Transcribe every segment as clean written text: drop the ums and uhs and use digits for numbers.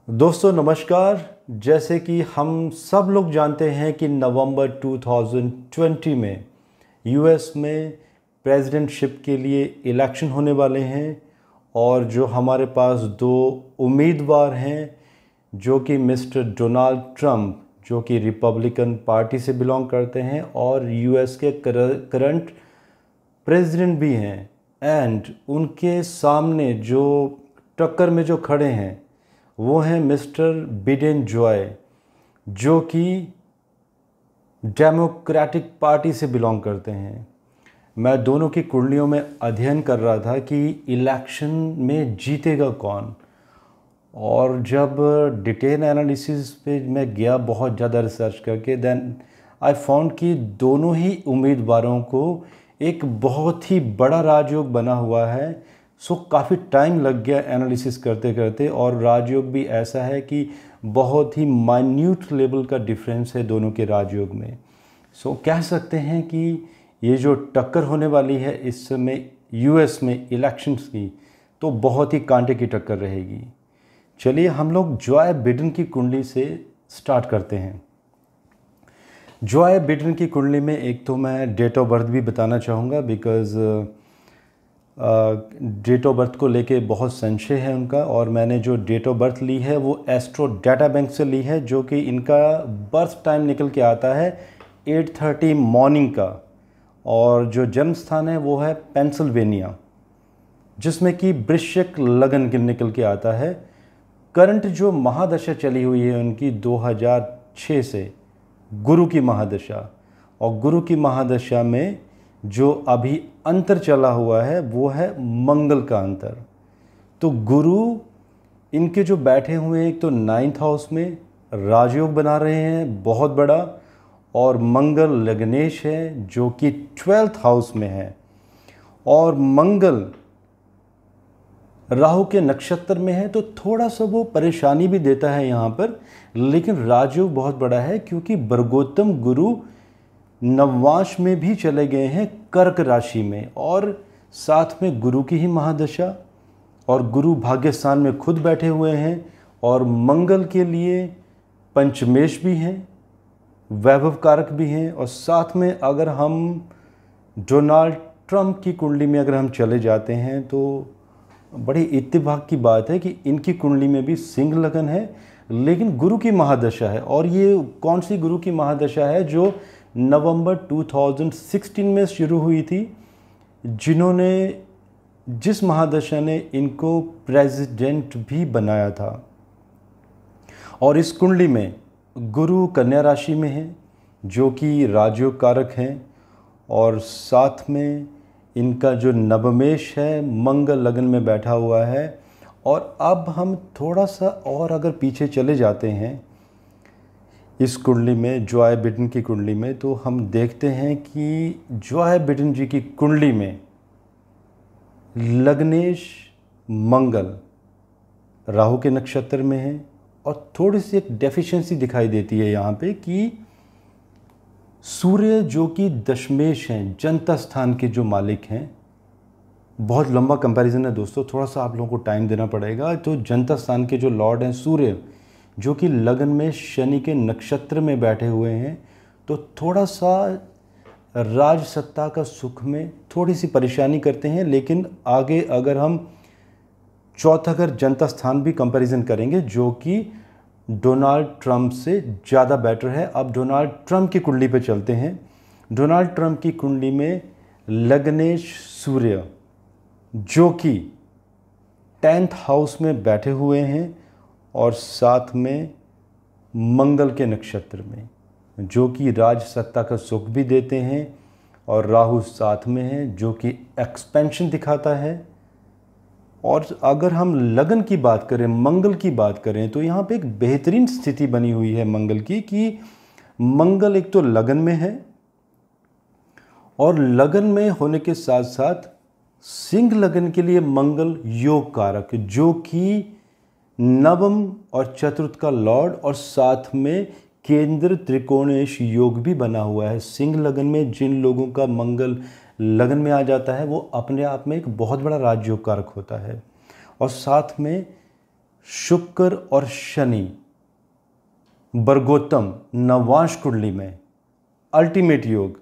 दोस्तों नमस्कार। जैसे कि हम सब लोग जानते हैं कि नवंबर 2020 में यूएस में प्रेसिडेंटशिप के लिए इलेक्शन होने वाले हैं और जो हमारे पास दो उम्मीदवार हैं जो कि मिस्टर डोनाल्ड ट्रंप जो कि रिपब्लिकन पार्टी से बिलोंग करते हैं और यूएस के करंट प्रेसिडेंट भी हैं। एंड उनके सामने जो टक्कर में जो खड़े हैं वो हैं मिस्टर बिडेन जॉय जो कि डेमोक्रेटिक पार्टी से बिलोंग करते हैं। मैं दोनों की कुंडलियों में अध्ययन कर रहा था कि इलेक्शन में जीतेगा कौन, और जब डिटेल एनालिसिस पे मैं गया बहुत ज़्यादा रिसर्च करके, देन आई फाउंड कि दोनों ही उम्मीदवारों को एक बहुत ही बड़ा राजयोग बना हुआ है। सो काफ़ी टाइम लग गया एनालिसिस करते करते, और राजयोग भी ऐसा है कि बहुत ही माइन्यूट लेवल का डिफरेंस है दोनों के राजयोग में। सो कह सकते हैं कि ये जो टक्कर होने वाली है इस समय यूएस में इलेक्शंस की, तो बहुत ही कांटे की टक्कर रहेगी। चलिए हम लोग जॉय बिडेन की कुंडली से स्टार्ट करते हैं। जॉय बिडेन की कुंडली में एक तो मैं डेट ऑफ बर्थ भी बताना चाहूँगा, बिकॉज़ डेट ऑफ बर्थ को लेके बहुत संशय है उनका, और मैंने जो डेट ऑफ बर्थ ली है वो एस्ट्रो डाटा बैंक से ली है, जो कि इनका बर्थ टाइम निकल के आता है 8:30 मॉर्निंग का, और जो जन्म स्थान है वो है पेंसिल्वेनिया, जिसमें कि वृश्चिक लगन के निकल के आता है। करंट जो महादशा चली हुई है उनकी 2006 से गुरु की महादशा, और गुरु की महादशा में जो अभी अंतर चला हुआ है वो है मंगल का अंतर। तो गुरु इनके जो बैठे हुए हैं, एक तो 9th हाउस में राजयोग बना रहे हैं बहुत बड़ा, और मंगल लग्नेश है जो कि 12th हाउस में है, और मंगल राहु के नक्षत्र में है, तो थोड़ा सा वो परेशानी भी देता है यहाँ पर, लेकिन राजयोग बहुत बड़ा है क्योंकि वर्गोत्तम गुरु नववांश में भी चले गए हैं कर्क राशि में, और साथ में गुरु की ही महादशा, और गुरु भाग्य स्थान में खुद बैठे हुए हैं, और मंगल के लिए पंचमेश भी हैं, वैभव कारक भी हैं। और साथ में अगर हम डोनाल्ड ट्रंप की कुंडली में अगर हम चले जाते हैं तो बड़ी इत्तेफाक की बात है कि इनकी कुंडली में भी सिंह लगन है, लेकिन गुरु की महादशा है। और ये कौन सी गुरु की महादशा है? जो नवंबर 2016 में शुरू हुई थी, जिस महादशा ने इनको प्रेसिडेंट भी बनाया था। और इस कुंडली में गुरु कन्या राशि में है जो कि राजयोग कारक हैं, और साथ में इनका जो नवमेश है मंगल लगन में बैठा हुआ है। और अब हम थोड़ा सा और अगर पीछे चले जाते हैं इस कुंडली में, जॉय बिडेन की कुंडली में, तो हम देखते हैं कि जॉय बिडेन जी की कुंडली में लग्नेश मंगल राहु के नक्षत्र में है, और थोड़ी सी एक डेफिशिएंसी दिखाई देती है यहाँ पे कि सूर्य जो कि दशमेश हैं, जनता स्थान के जो मालिक हैं, बहुत लंबा कंपैरिजन है दोस्तों, थोड़ा सा आप लोगों को टाइम देना पड़ेगा। तो जनता स्थान के जो लॉर्ड हैं सूर्य, जो कि लगन में शनि के नक्षत्र में बैठे हुए हैं, तो थोड़ा सा राज सत्ता का सुख में थोड़ी सी परेशानी करते हैं। लेकिन आगे अगर हम चौथा घर जनता स्थान भी कंपैरिजन करेंगे जो कि डोनाल्ड ट्रंप से ज़्यादा बेटर है। अब डोनाल्ड ट्रंप की कुंडली पे चलते हैं। डोनाल्ड ट्रंप की कुंडली में लग्नेश सूर्य जो कि 10th हाउस में बैठे हुए हैं, और साथ में मंगल के नक्षत्र में, जो कि राज सत्ता का सुख भी देते हैं, और राहु साथ में है जो कि एक्सपेंशन दिखाता है। और अगर हम लगन की बात करें, मंगल की बात करें, तो यहाँ पे एक बेहतरीन स्थिति बनी हुई है मंगल की, कि मंगल एक तो लगन में है, और लगन में होने के साथ साथ सिंह लगन के लिए मंगल योग कारक, जो कि नवम और चतुर्थ का लॉर्ड, और साथ में केंद्र त्रिकोणेश योग भी बना हुआ है। सिंह लगन में जिन लोगों का मंगल लगन में आ जाता है वो अपने आप में एक बहुत बड़ा राजयोग कारक होता है। और साथ में शुक्र और शनि वर्गोत्तम नवांश कुंडली में अल्टीमेट योग,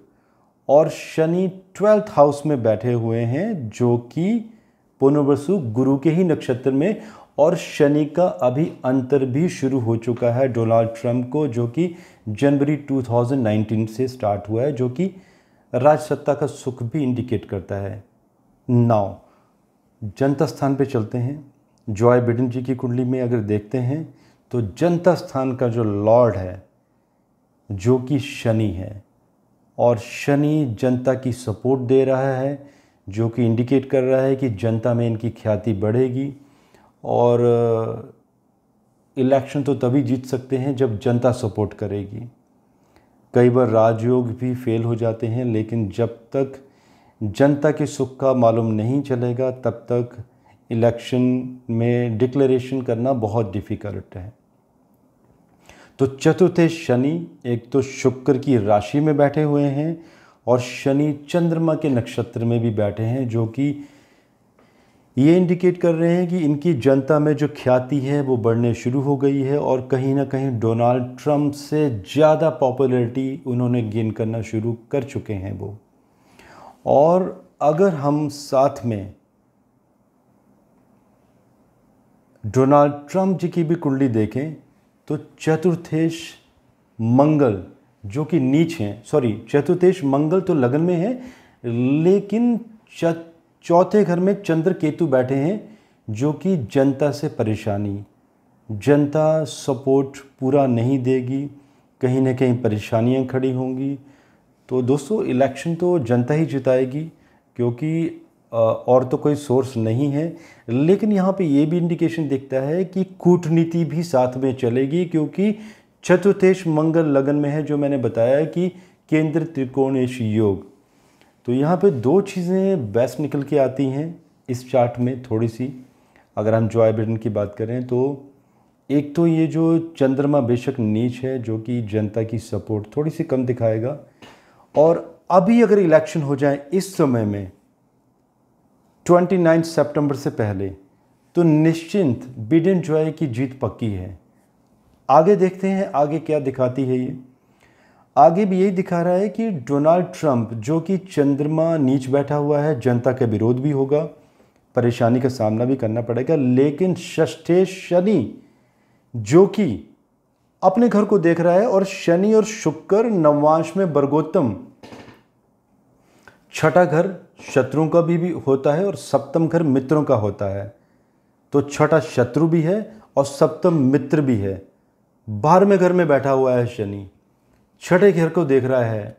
और शनि 12th हाउस में बैठे हुए हैं जो कि पुनर्वसु गुरु के ही नक्षत्र में, और शनि का अभी अंतर भी शुरू हो चुका है डोनाल्ड ट्रंप को, जो कि जनवरी 2019 से स्टार्ट हुआ है, जो कि राजसत्ता का सुख भी इंडिकेट करता है। नाउ जनता स्थान पे चलते हैं। जॉय बिडेन जी की कुंडली में अगर देखते हैं तो जनता स्थान का जो लॉर्ड है जो कि शनि है, और शनि जनता की सपोर्ट दे रहा है, जो कि इंडिकेट कर रहा है कि जनता में इनकी ख्याति बढ़ेगी, और इलेक्शन तो तभी जीत सकते हैं जब जनता सपोर्ट करेगी। कई बार राजयोग भी फेल हो जाते हैं, लेकिन जब तक जनता के सुख का मालूम नहीं चलेगा तब तक इलेक्शन में डिक्लेरेशन करना बहुत डिफ़िकल्ट है। तो चतुर्थे शनि एक तो शुक्र की राशि में बैठे हुए हैं, और शनि चंद्रमा के नक्षत्र में भी बैठे हैं, जो कि ये इंडिकेट कर रहे हैं कि इनकी जनता में जो ख्याति है वो बढ़ने शुरू हो गई है, और कहीं ना कहीं डोनाल्ड ट्रंप से ज़्यादा पॉपुलैरिटी उन्होंने गेन करना शुरू कर चुके हैं वो। और अगर हम साथ में डोनाल्ड ट्रंप जी की भी कुंडली देखें तो चतुर्थेश मंगल जो कि नीच हैं, चतुर्थेश मंगल तो लगन में है, लेकिन चौथे घर में चंद्र केतु बैठे हैं, जो कि जनता से परेशानी, जनता सपोर्ट पूरा नहीं देगी, कहीं ना कहीं परेशानियां खड़ी होंगी। तो दोस्तों इलेक्शन तो जनता ही जिताएगी, क्योंकि और तो कोई सोर्स नहीं है। लेकिन यहाँ पे ये भी इंडिकेशन दिखता है कि कूटनीति भी साथ में चलेगी, क्योंकि चतुर्थेश मंगल लगन में है, जो मैंने बताया कि केंद्र त्रिकोणेश योग। तो यहाँ पे दो चीज़ें बेस्ट निकल के आती हैं इस चार्ट में थोड़ी सी। अगर हम जॉय बिडेन की बात करें तो एक तो ये जो चंद्रमा बेशक नीच है, जो कि जनता की सपोर्ट थोड़ी सी कम दिखाएगा, और अभी अगर इलेक्शन हो जाए इस समय में 29 सितंबर से पहले, तो निश्चिंत बिडेन जॉय की जीत पक्की है। आगे देखते हैं आगे क्या दिखाती है ये। आगे भी यही दिखा रहा है कि डोनाल्ड ट्रंप जो कि चंद्रमा नीच बैठा हुआ है, जनता का विरोध भी होगा, परेशानी का सामना भी करना पड़ेगा, लेकिन षष्ठे शनि जो कि अपने घर को देख रहा है, और शनि और शुक्र नवांश में वर्गोत्तम, छठा घर शत्रुओं का भी होता है और सप्तम घर मित्रों का होता है। तो छठा शत्रु भी है और सप्तम मित्र भी है। 12वें घर में बैठा हुआ है शनि, छठे घर को देख रहा है,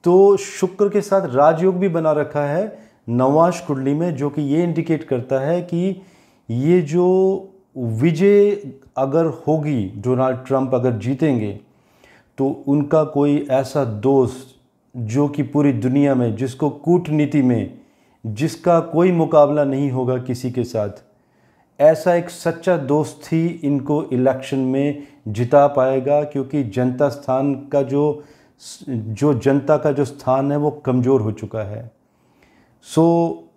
तो शुक्र के साथ राजयोग भी बना रखा है नवांश कुंडली में, जो कि ये इंडिकेट करता है कि ये जो विजय अगर होगी, डोनाल्ड ट्रंप अगर जीतेंगे, तो उनका कोई ऐसा दोस्त जो कि पूरी दुनिया में, जिसको कूटनीति में जिसका कोई मुकाबला नहीं होगा किसी के साथ, ऐसा एक सच्चा दोस्त ही इनको इलेक्शन में जिता पाएगा, क्योंकि जनता स्थान का जो जनता का जो स्थान है वो कमज़ोर हो चुका है। सो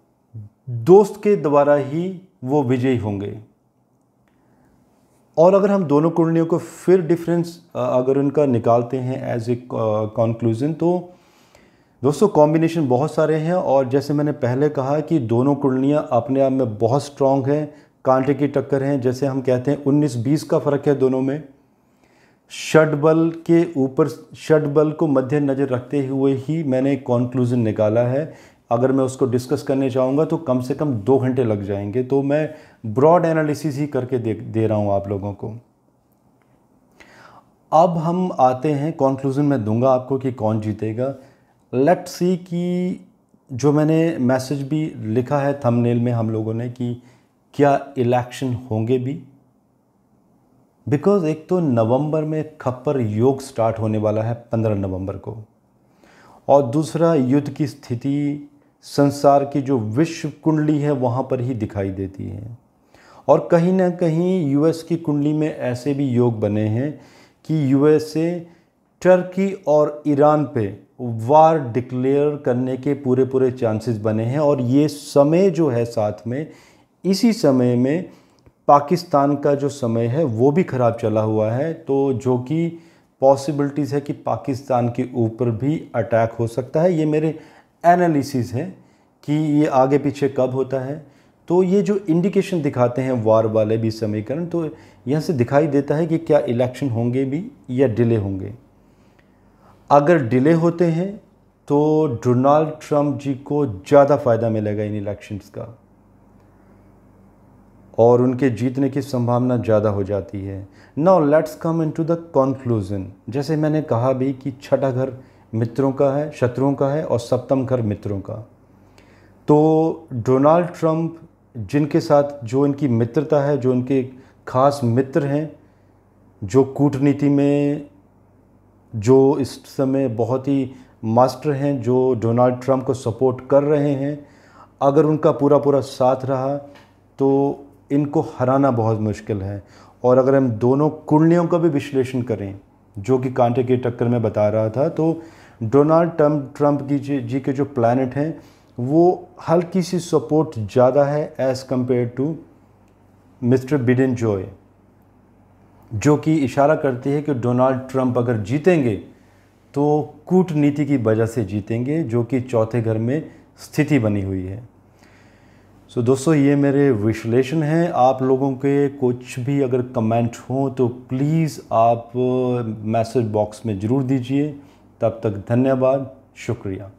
दोस्त के द्वारा ही वो विजयी होंगे। और अगर हम दोनों कुंडलियों को फिर डिफरेंस अगर उनका निकालते हैं एज ए कंक्लूजन, तो दोस्तों कॉम्बिनेशन बहुत सारे हैं, और जैसे मैंने पहले कहा कि दोनों कुंडलियां अपने आप में बहुत स्ट्रॉन्ग हैं, कांटे की टक्कर हैं। जैसे हम कहते हैं 19-20 का फ़र्क है दोनों में। षडबल के ऊपर षडबल को मध्य नज़र रखते हुए ही मैंने कंक्लूजन निकाला है। अगर मैं उसको डिस्कस करने चाहूँगा तो कम से कम 2 घंटे लग जाएंगे, तो मैं ब्रॉड एनालिसिस ही करके दे रहा हूँ आप लोगों को। अब हम आते हैं, कंक्लूजन में दूंगा आपको कि कौन जीतेगा। लेट्स सी कि जो मैंने मैसेज भी लिखा है थंबनेल में हम लोगों ने, कि क्या इलेक्शन होंगे भी, बिकॉज एक तो नवंबर में खप्पर योग स्टार्ट होने वाला है 15 नवंबर को, और दूसरा युद्ध की स्थिति संसार की जो विश्व कुंडली है वहाँ पर ही दिखाई देती है। और कहीं ना कहीं यूएस की कुंडली में ऐसे भी योग बने हैं कि यूएसए टर्की और ईरान पे वार डिक्लेयर करने के पूरे चांसेस बने हैं। और ये समय जो है साथ में, इसी समय में पाकिस्तान का जो समय है वो भी ख़राब चला हुआ है, तो जो कि पॉसिबिलिटीज़ है कि पाकिस्तान के ऊपर भी अटैक हो सकता है। ये मेरे एनालिसिस है कि ये आगे पीछे कब होता है। तो ये जो इंडिकेशन दिखाते हैं वार वाले भी समीकरण, तो यहाँ से दिखाई देता है कि क्या इलेक्शन होंगे भी या डिले होंगे। अगर डिले होते हैं तो डोनाल्ड ट्रंप जी को ज़्यादा फ़ायदा मिलेगा इन इलेक्शंस का और उनके जीतने की संभावना ज़्यादा हो जाती है। Now let's come into the conclusion. जैसे मैंने कहा भी कि छठा घर मित्रों का है, शत्रुओं का है, और सप्तम घर मित्रों का। तो डोनाल्ड ट्रंप जिनके साथ जो इनकी मित्रता है, जो इनके खास मित्र हैं, जो कूटनीति में जो इस समय बहुत ही मास्टर हैं, जो डोनाल्ड ट्रंप को सपोर्ट कर रहे हैं, अगर उनका पूरा पूरा साथ रहा तो इनको हराना बहुत मुश्किल है। और अगर हम दोनों कुंडलियों का भी विश्लेषण करें, जो कि कांटे की टक्कर में बता रहा था, तो डोनाल्ड ट्रंप जी के जो प्लैनेट हैं वो हल्की सी सपोर्ट ज़्यादा है as compare to mister Biden Joe, जो कि इशारा करती है कि डोनाल्ड ट्रंप अगर जीतेंगे तो कूटनीति की वजह से जीतेंगे, जो कि चौथे घर में स्थिति बनी हुई है। सो दोस्तों, ये मेरे विश्लेषण हैं। आप लोगों के कुछ भी अगर कमेंट हो तो प्लीज़ आप मैसेज बॉक्स में ज़रूर दीजिए। तब तक धन्यवाद, शुक्रिया।